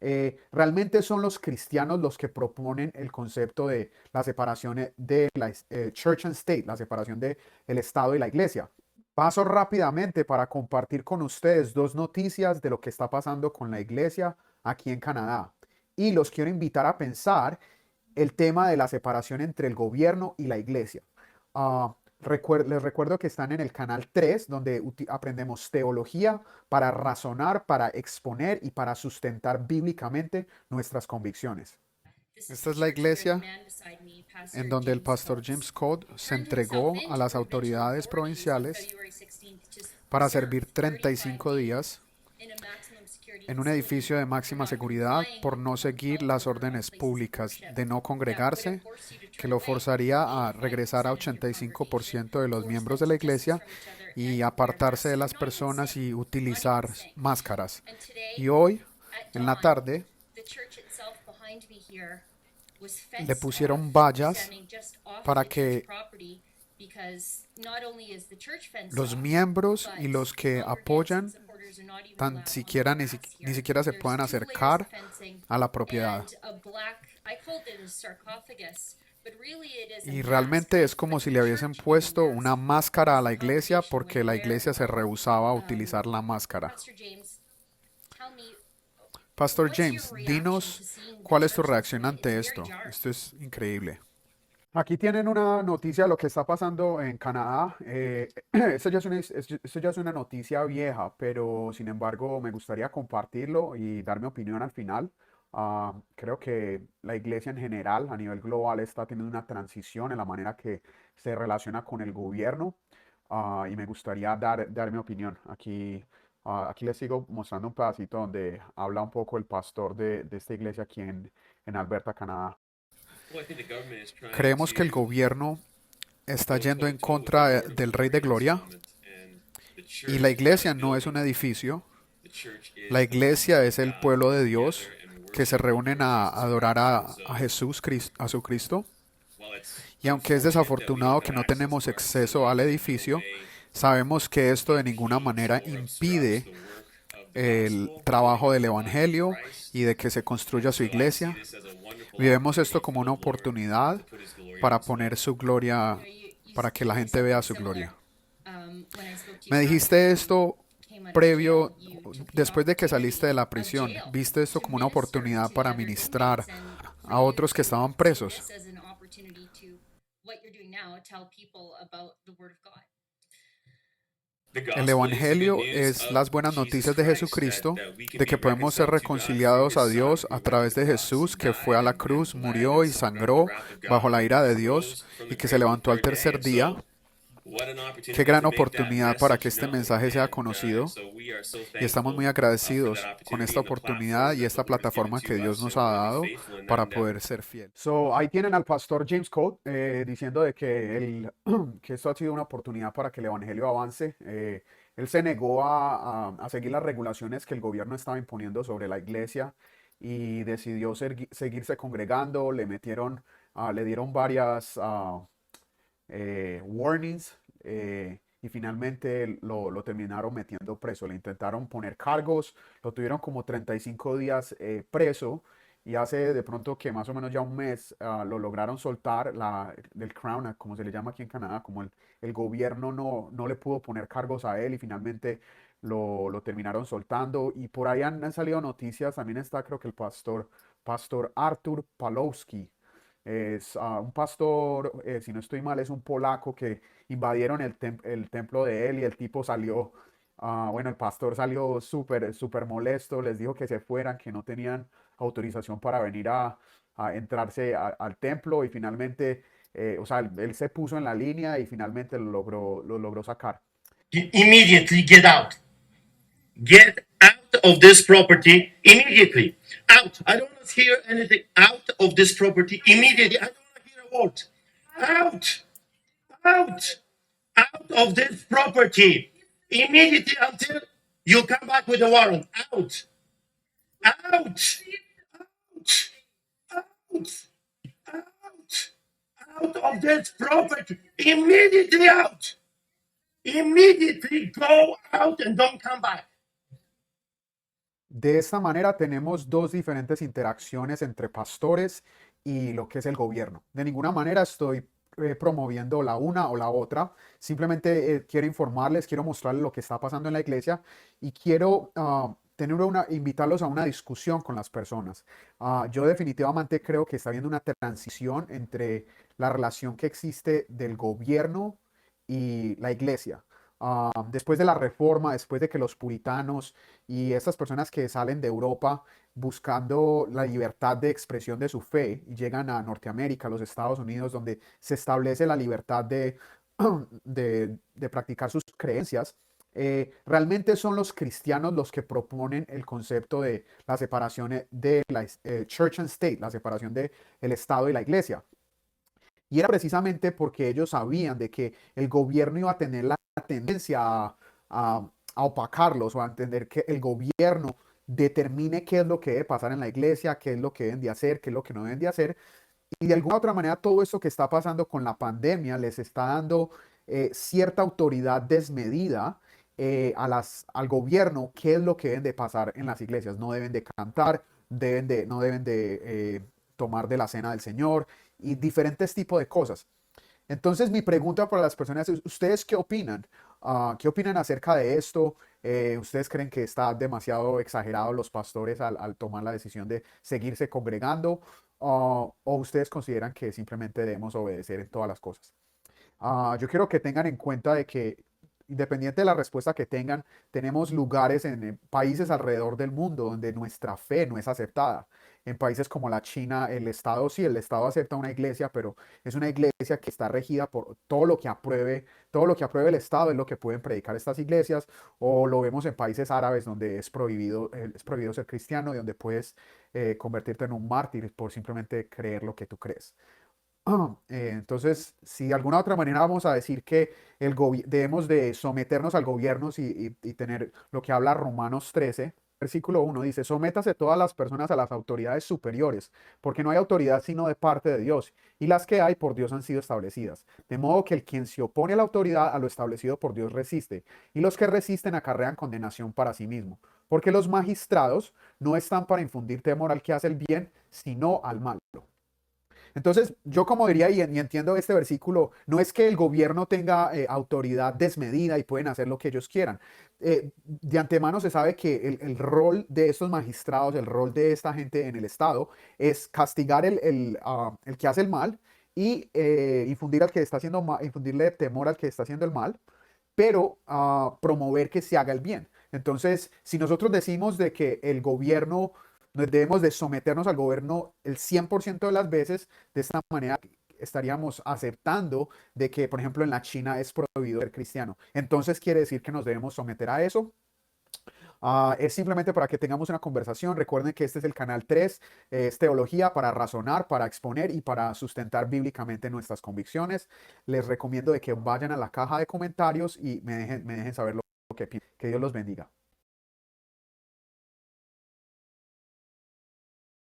Realmente son los cristianos los que proponen el concepto de la separación de la church and state, la separación del Estado y la iglesia. Paso rápidamente para compartir con ustedes dos noticias de lo que está pasando con la iglesia aquí en Canadá. Y los quiero invitar a pensar el tema de la separación entre el gobierno y la iglesia. Les recuerdo que están en el canal 3, donde aprendemos teología para razonar, para exponer y para sustentar bíblicamente nuestras convicciones. Esta es la iglesia en donde el pastor James Code se entregó a las autoridades provinciales para servir 35 días en un edificio de máxima seguridad por no seguir las órdenes públicas de no congregarse, que lo forzaría a regresar a 85% de los miembros de la iglesia y apartarse de las personas y utilizar máscaras. Y hoy, en la tarde, le pusieron vallas para que los miembros y los que apoyan tan siquiera ni siquiera se puedan acercar a la propiedad. Y realmente es como si le hubiesen puesto una máscara a la iglesia porque la iglesia se rehusaba a utilizar la máscara. Pastor James, dinos cuál es tu reacción ante esto. Esto es increíble. Aquí tienen una noticia de lo que está pasando en Canadá. Esto ya es una noticia vieja, pero sin embargo me gustaría compartirlo y dar mi opinión al final. Creo que la iglesia en general, a nivel global, está teniendo una transición en la manera que se relaciona con el gobierno. Y me gustaría dar mi opinión. Aquí les sigo mostrando un pedacito donde habla un poco el pastor de esta iglesia aquí en Alberta, Canadá. Creemos que el gobierno está yendo en contra del Rey de Gloria y la iglesia no es un edificio. La iglesia es el pueblo de Dios que se reúnen a adorar a Jesús, a su Cristo. Y aunque es desafortunado que no tenemos acceso al edificio, sabemos que esto de ninguna manera impide el trabajo del Evangelio y de que se construya su iglesia. Vivemos esto como una oportunidad para poner su gloria, para que la gente vea su gloria. Me dijiste esto previo, después de que saliste de la prisión, viste esto como una oportunidad para ministrar a otros que estaban presos. El Evangelio es las buenas noticias de Jesucristo, de que podemos ser reconciliados a Dios a través de Jesús, que fue a la cruz, murió y sangró bajo la ira de Dios y que se levantó al tercer día. Qué gran oportunidad para que este mensaje sea conocido y estamos muy agradecidos con esta oportunidad y esta plataforma que Dios nos ha dado para poder ser fiel. Ahí tienen al pastor James Code diciendo de que esto ha sido una oportunidad para que el evangelio avance. Él se negó a seguir las regulaciones que el gobierno estaba imponiendo sobre la iglesia y decidió seguirse congregando. Le dieron varias warnings y finalmente lo terminaron metiendo preso. Le intentaron poner cargos, lo tuvieron como 35 días preso y hace de pronto que más o menos ya un mes lo lograron soltar del Crown, como se le llama aquí en Canadá, como el gobierno no le pudo poner cargos a él y finalmente lo terminaron soltando. Y por ahí han salido noticias, también está creo que pastor Artur Pawlowski. Es un pastor, si no estoy mal, es un polaco que invadieron el templo de él y el tipo salió, bueno, el pastor salió súper molesto, les dijo que se fueran, que no tenían autorización para venir a entrarse al templo y finalmente, o sea, él se puso en la línea y finalmente lo logró sacar. Immediately get out. Get out of this property immediately. Out. I don't want to hear anything. Out of this property immediately. I don't want to hear a word. Out. Out. Out of this property immediately until you come back with a warrant. Out. Out. Out. Out. Out. Out of this property. Immediately out. Immediately go out and don't come back. De esta manera tenemos dos diferentes interacciones entre pastores y lo que es el gobierno. De ninguna manera estoy promoviendo la una o la otra. Simplemente quiero informarles, quiero mostrarles lo que está pasando en la iglesia y quiero invitarlos a una discusión con las personas. Yo definitivamente creo que está habiendo una transición entre la relación que existe del gobierno y la iglesia. Después de la reforma, después de que los puritanos y estas personas que salen de Europa buscando la libertad de expresión de su fe y llegan a Norteamérica, a los Estados Unidos, donde se establece la libertad de practicar sus creencias, realmente son los cristianos los que proponen el concepto de la separación de la church and state, la separación del Estado y la iglesia. Y era precisamente porque ellos sabían de que el gobierno iba a tener la tendencia a opacarlos o a entender que el gobierno determine qué es lo que debe pasar en la iglesia, qué es lo que deben de hacer, qué es lo que no deben de hacer. Y de alguna otra manera todo esto que está pasando con la pandemia les está dando cierta autoridad desmedida al gobierno, qué es lo que deben de pasar en las iglesias. No deben de cantar, no deben de tomar de la cena del Señor y diferentes tipos de cosas. Entonces, mi pregunta para las personas es, ¿ustedes qué opinan? ¿Qué opinan acerca de esto? ¿Ustedes creen que está demasiado exagerado los pastores al tomar la decisión de seguirse congregando? ¿O ustedes consideran que simplemente debemos obedecer en todas las cosas? Yo quiero que tengan en cuenta de que, independiente de la respuesta que tengan, tenemos lugares en países alrededor del mundo donde nuestra fe no es aceptada. En países como la China, el Estado sí, el Estado acepta una iglesia, pero es una iglesia que está regida por todo lo que apruebe el Estado es lo que pueden predicar estas iglesias, o lo vemos en países árabes donde es prohibido ser cristiano y donde puedes convertirte en un mártir por simplemente creer lo que tú crees. Entonces, si de alguna otra manera vamos a decir que debemos de someternos al gobierno y tener lo que habla Romanos 13, versículo 1, dice, sométase todas las personas a las autoridades superiores, porque no hay autoridad sino de parte de Dios, y las que hay por Dios han sido establecidas. De modo que el quien se opone a la autoridad, a lo establecido por Dios resiste, y los que resisten acarrean condenación para sí mismo, porque los magistrados no están para infundir temor al que hace el bien, sino al malo. Entonces, yo como diría y entiendo este versículo, no es que el gobierno tenga autoridad desmedida y pueden hacer lo que ellos quieran. De antemano se sabe que el rol de estos magistrados, el rol de esta gente en el Estado es castigar el que hace el mal y infundirle temor al que está haciendo el mal, pero promover que se haga el bien. Entonces, si nosotros decimos de que el gobierno, debemos de someternos al gobierno el 100% de las veces, de esta manera estaríamos aceptando de que, por ejemplo, en la China es prohibido ser cristiano. Entonces, quiere decir que nos debemos someter a eso. Es simplemente para que tengamos una conversación. Recuerden que este es el canal 3, es teología para razonar, para exponer y para sustentar bíblicamente nuestras convicciones. Les recomiendo de que vayan a la caja de comentarios y me dejen saber lo que piensan. Que Dios los bendiga.